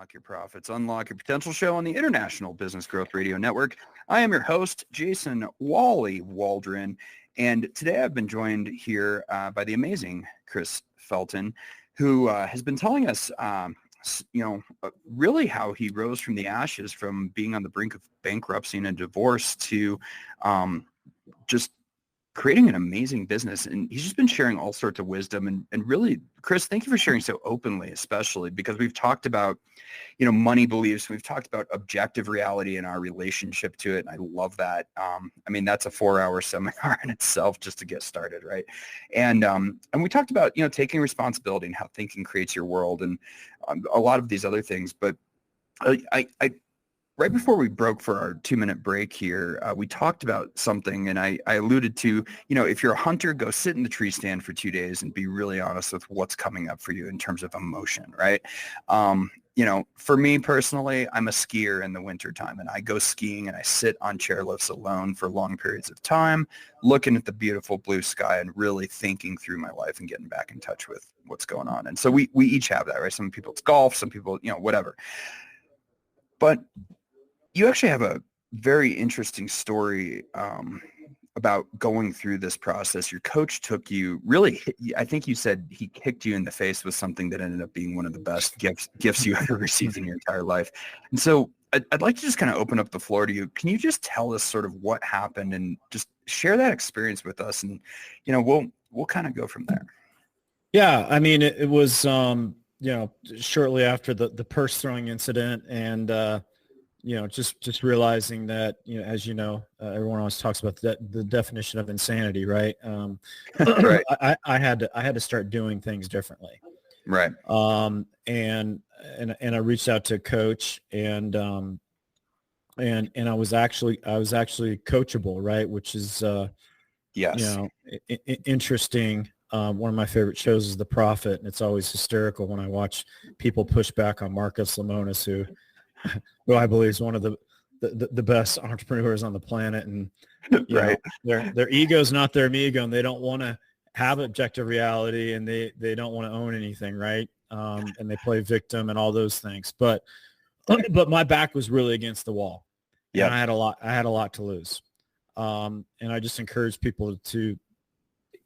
Unlock Your Profits, Unlock Your Potential show on the International Business Growth Radio Network. I am your host, Jason Wally Waldron, and today I've been joined here by the amazing Chris Felton, who has been telling us, really how he rose from the ashes from being on the brink of bankruptcy and a divorce to just creating an amazing business. And he's just been sharing all sorts of wisdom. And really, Chris, thank you for sharing so openly, especially because we've talked about, money beliefs. We've talked about objective reality and our relationship to it. And I love that. That's a 4-hour seminar in itself just to get started, right? And we talked about, taking responsibility and how thinking creates your world and a lot of these other things. But I right before we broke for our 2-minute break here, we talked about something, and I alluded to, if you're a hunter, go sit in the tree stand for 2 days and be really honest with what's coming up for you in terms of emotion, right? For me personally, I'm a skier in the wintertime, and I go skiing and I sit on chairlifts alone for long periods of time, looking at the beautiful blue sky and really thinking through my life and getting back in touch with what's going on. And so we each have that, right? Some people it's golf, some people, whatever. But you actually have a very interesting story about going through this process. Your coach took you I think you said he kicked you in the face with something that ended up being one of the best gifts you ever received in your entire life. And so I'd like to just kind of open up the floor to you. Can you just tell us sort of what happened and just share that experience with us? And, we'll kind of go from there. Yeah. I mean, it was, shortly after the purse throwing incident and, just realizing that, as everyone always talks about the definition of insanity, right? Right. I had to start doing things differently. Right. And I reached out to a coach and I was actually coachable, right? Which is, yes, interesting. One of my favorite shows is The Prophet, and it's always hysterical when I watch people push back on Marcus Lemonis, who I believe is one of the best entrepreneurs on the planet. And right. Their ego's not their amigo, and they don't want to have objective reality, and they don't want to own anything, right? And they play victim and all those things. But my back was really against the wall. Yeah, I had a lot to lose. And I just encourage people to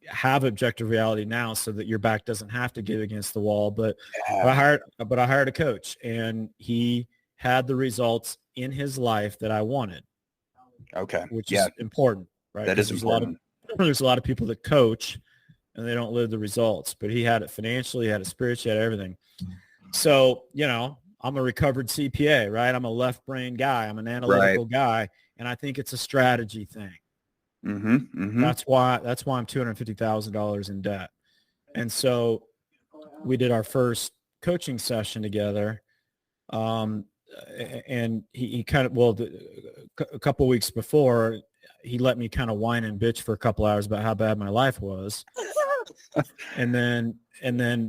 have objective reality now so that your back doesn't have to get against the wall. But I hired a coach, and he had the results in his life that I wanted. Okay. Which is important, right? That is important. There's a lot of people that coach and they don't live the results, but he had it financially, he had it spiritually, he had everything. So, I'm a recovered CPA, right? I'm a left brain guy. I'm an analytical guy. And I think it's a strategy thing. Mm-hmm, mm-hmm. That's why I'm $250,000 in debt. And so we did our first coaching session together. And he kind of, a couple of weeks before, he let me kind of whine and bitch for a couple hours about how bad my life was. and then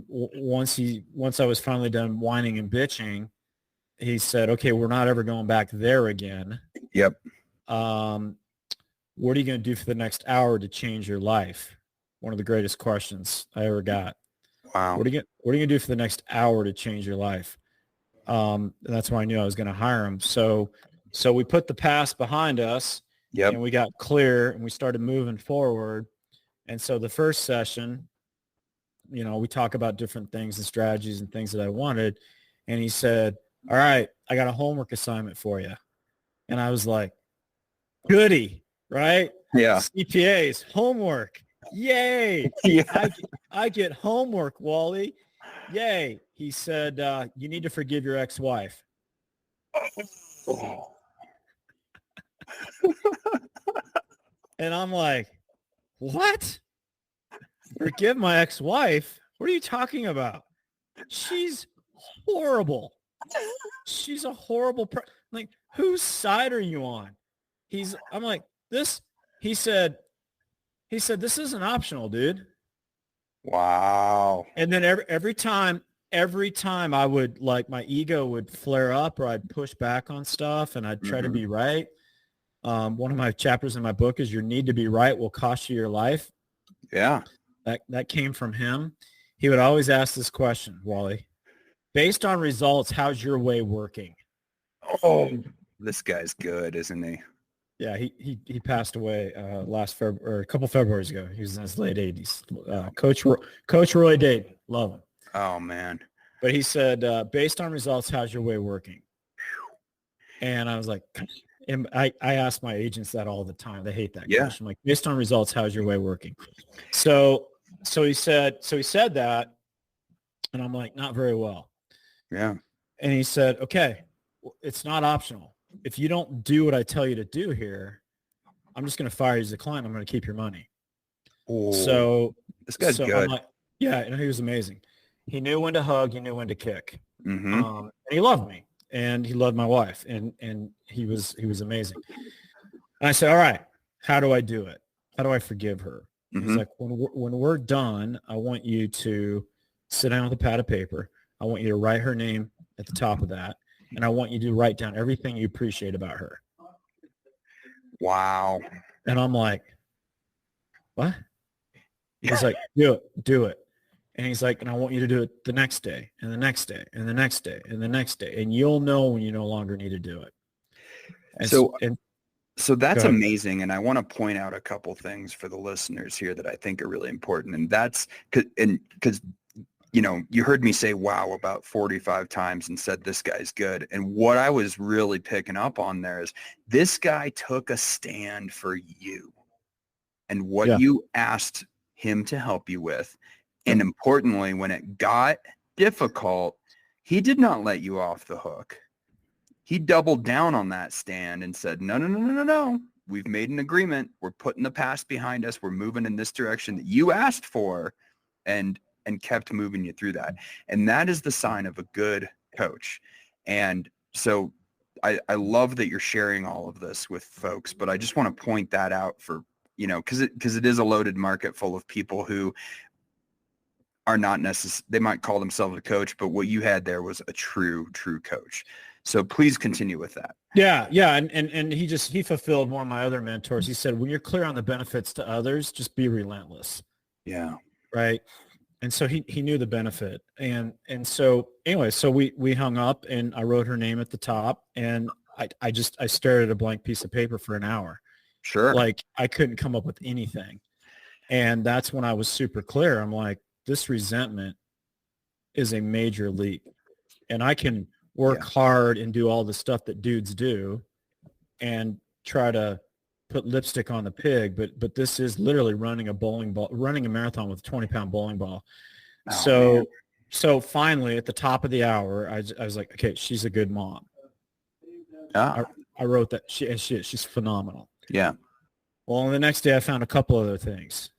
once I was finally done whining and bitching, he said, okay, we're not ever going back there again. Yep. What are you going to do for the next hour to change your life? One of the greatest questions I ever got. Wow. What are you going to do for the next hour to change your life? And that's why I knew I was going to hire him. So we put the past behind us. Yep. And we got clear and we started moving forward. And so the first session, we talk about different things and strategies and things that I wanted. And he said, all right, I got a homework assignment for you. And I was like, goody, right? Yeah. CPAs, homework. Yay. Yeah. I get homework, Wally. Yay. He said, you need to forgive your ex-wife. Oh. And I'm like, what? Forgive my ex-wife? What are you talking about? She's horrible. She's a horrible like, whose side are you on? I'm like, this, he said, this isn't optional, dude. Wow. And then every time I would, like, my ego would flare up or I'd push back on stuff and I'd try to be right. One of my chapters in my book is your need to be right will cost you your life. Yeah. That came from him. He would always ask this question, Wally, based on results, how's your way working? Oh, this guy's good, isn't he? Yeah, he passed away last February, or a couple Februaries ago. He was in his late 80s. Coach Roy Dayton, love him. Oh man. But he said, based on results, how's your way working? And I was like, and I ask my agents that all the time. They hate that question. I'm like, based on results, how's your way working? So he said that, and I'm like, not very well. Yeah. And he said, okay, it's not optional. If you don't do what I tell you to do here, I'm just going to fire you as a client. I'm going to keep your money. Oh, so this guy's good. I'm like, yeah, and he was amazing. He knew when to hug. He knew when to kick. Mm-hmm. And he loved me, and he loved my wife, and he was amazing. And I said, all right, how do I do it? How do I forgive her? Mm-hmm. He's like, when we're done, I want you to sit down with a pad of paper. I want you to write her name at the top of that. And I want you to write down everything you appreciate about her. Wow. And I'm like, what? He's like, do it. And he's like, and I want you to do it the next day and the next day and the next day and the next day. And you'll know when you no longer need to do it. And so that's amazing. And I want to point out a couple things for the listeners here that I think are really important. And that's because you heard me say wow about 45 times and said this guy's good. And what I was really picking up on there is this guy took a stand for you and what you asked him to help you with. And importantly, when it got difficult, he did not let you off the hook. He doubled down on that stand and said, no. We've made an agreement. We're putting the past behind us. We're moving in this direction that you asked for. And kept moving you through that. And that is the sign of a good coach. And so I love that you're sharing all of this with folks, but I just want to point that out for, because it is a loaded market full of people who are not necessarily, they might call themselves a coach, but what you had there was a true coach. So please continue with that. Yeah. And he fulfilled one of my other mentors. He said, when you're clear on the benefits to others, just be relentless. Yeah. Right. And so he knew the benefit. And so anyway, so we hung up and I wrote her name at the top and I stared at a blank piece of paper for an hour. Sure. Like I couldn't come up with anything. And that's when I was super clear. I'm like, this resentment is a major leap. And I can work hard and do all the stuff that dudes do and try to put lipstick on the pig, but this is literally running a marathon with a 20-pound bowling ball. Oh, so finally at the top of the hour, I was like, okay, she's a good mom. I wrote that. She's phenomenal. Yeah. Well, the next day I found a couple other things.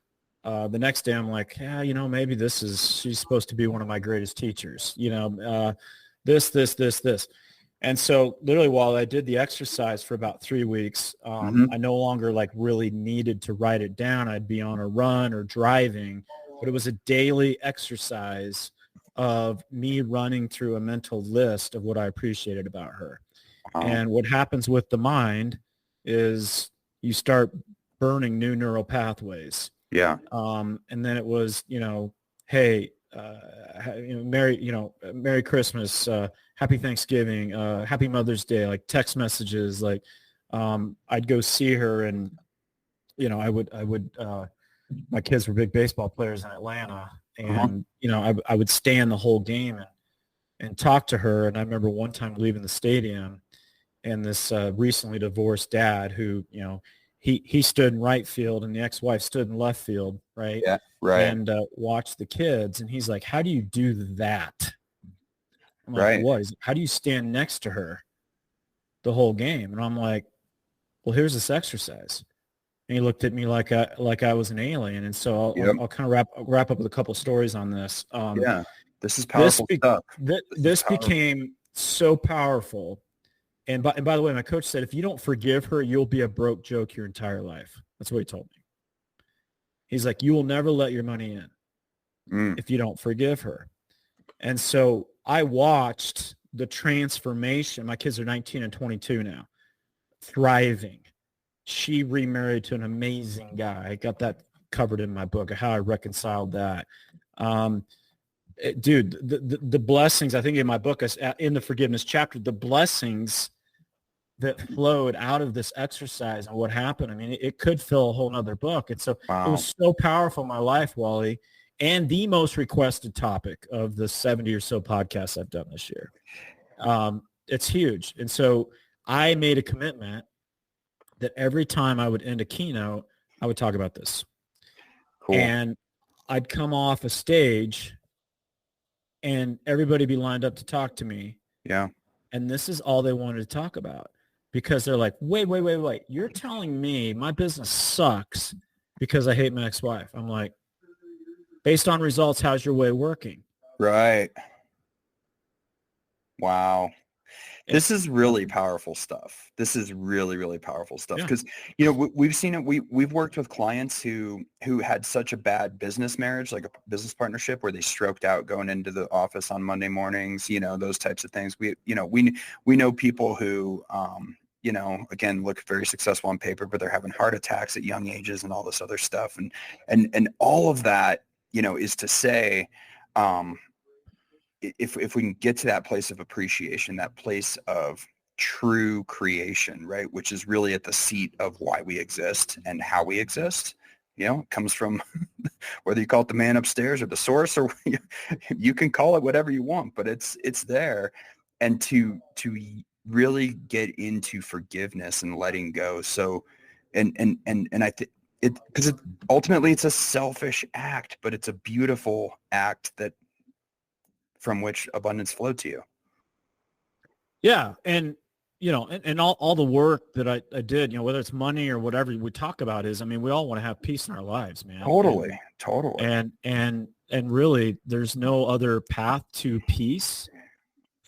The next day I'm like, yeah, maybe she's supposed to be one of my greatest teachers, this. And so literally while I did the exercise for about 3 weeks, I no longer really needed to write it down. I'd be on a run or driving, but it was a daily exercise of me running through a mental list of what I appreciated about her. And what happens with the mind is you start burning new neural pathways. Yeah. And then it was, hey, Merry Christmas, Happy Thanksgiving, Happy Mother's Day, text messages, I'd go see her and, I would, my kids were big baseball players in Atlanta and, I would stand the whole game and talk to her. And I remember one time leaving the stadium and this recently divorced dad who, he stood in right field and the ex-wife stood in left field, right? Yeah, right. And watched the kids. And he's like, how do you do that? I'm like, right. What? He's like, how do you stand next to her the whole game? And I'm like, well, here's this exercise. And he looked at me like I was an alien. And so I'll kind of wrap up with a couple of stories on this. This is powerful stuff. This became so powerful. And by the way, my coach said, if you don't forgive her, you'll be a broke joke your entire life. That's what he told me. He's like, you will never let your money in if you don't forgive her. And so I watched the transformation. My kids are 19 and 22 now, thriving. She remarried to an amazing guy. I got that covered in my book of how I reconciled that. Dude, the blessings, I think in my book, in the forgiveness chapter, the blessings that flowed out of this exercise and what happened. I mean, it could fill a whole nother book. And so it Wow. was so powerful in my life, Wally, and the most requested topic of the 70 or so podcasts I've done this year. It's huge. And so I made a commitment that every time I would end a keynote, I would talk about this. Cool. And I'd come off a stage and everybody be lined up to talk to me. Yeah. And this is all they wanted to talk about, because they're like, wait. You're telling me my business sucks because I hate my ex-wife. I'm like, based on results, how's your way working? Right. Wow. This is really powerful stuff. This is really, really powerful stuff, because, we've seen it. We've worked with clients who had such a bad business marriage, like a business partnership, where they stroked out going into the office on Monday mornings, those types of things. We know people who, again, look very successful on paper, but they're having heart attacks at young ages and all this other stuff. And all of that, is to say, if we can get to that place of appreciation, that place of true creation, right, which is really at the seat of why we exist and how we exist, it comes from whether you call it the man upstairs or the source, or you can call it whatever you want, but it's there. And to really get into forgiveness and letting go. So, and I think because ultimately it's a selfish act, but it's a beautiful act from which abundance flowed to you. Yeah. And, and all the work that I did, whether it's money or whatever we talk about is, I mean, we all want to have peace in our lives, man. Totally. And really there's no other path to peace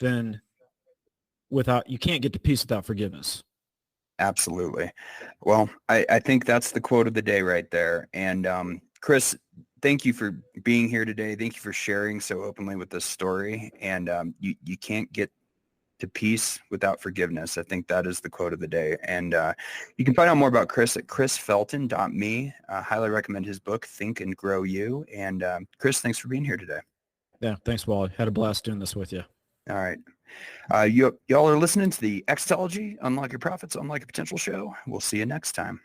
than you can't get to peace without forgiveness. Absolutely. Well, I think that's the quote of the day right there. And Chris, thank you for being here today. Thank you for sharing so openly with this story. And you can't get to peace without forgiveness. I think that is the quote of the day. And you can find out more about Chris at chrisfelton.me. Highly recommend his book, Think and Grow You. And Chris, thanks for being here today. Yeah, thanks, Wally. Had a blast doing this with you. All right. Y'all are listening to the Xtology, Unlock Your Profits, Unlock Your Potential show. We'll see you next time.